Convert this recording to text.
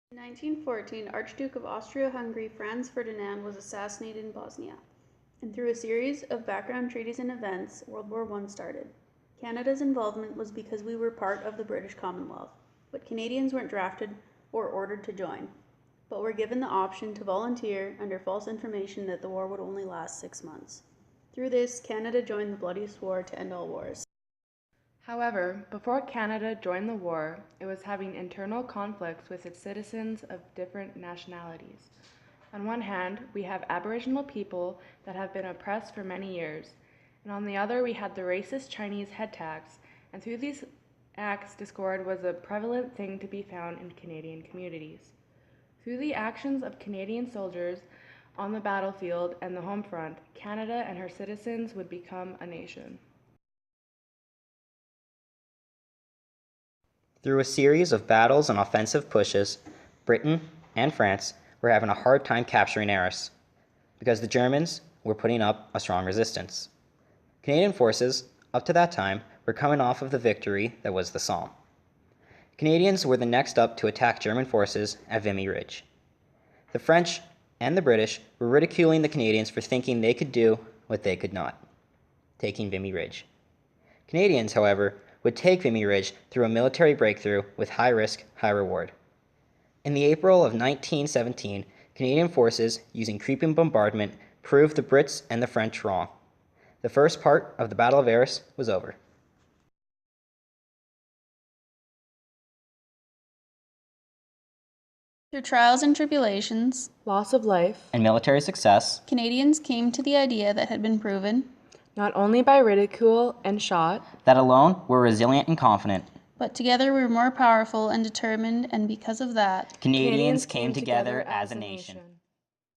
In 1914, Archduke of Austria-Hungary Franz Ferdinand was assassinated in Bosnia, and through a series of background treaties and events, World War I started. Canada's involvement was because we were part of the British Commonwealth, but Canadians weren't drafted or ordered to join, but were given the option to volunteer under false information that the war would only last 6 months. Through this, Canada joined the bloodiest war to end all wars. However, before Canada joined the war, it was having internal conflicts with its citizens of different nationalities. On one hand, we have Aboriginal people that have been oppressed for many years, and on the other we had the racist Chinese head tax, and through these acts, discord was a prevalent thing to be found in Canadian communities. Through the actions of Canadian soldiers on the battlefield and the home front, Canada and her citizens would become a nation. Through a series of battles and offensive pushes, Britain and France were having a hard time capturing Arras because the Germans were putting up a strong resistance. Canadian forces, up to that time, were coming off of the victory that was the Somme. Canadians were the next up to attack German forces at Vimy Ridge. The French and the British were ridiculing the Canadians for thinking they could do what they could not, taking Vimy Ridge. Canadians, however, would take Vimy Ridge through a military breakthrough with high risk, high reward. In the April of 1917, Canadian forces, using creeping bombardment, proved the Brits and the French wrong. The first part of the Battle of Arras was over. Through trials and tribulations, Loss of life, And military success, Canadians came to the idea that had been proven, not only by ridicule and shot, that alone were resilient and confident. but together we were more powerful and determined, and because of that, Canadians came together as a nation.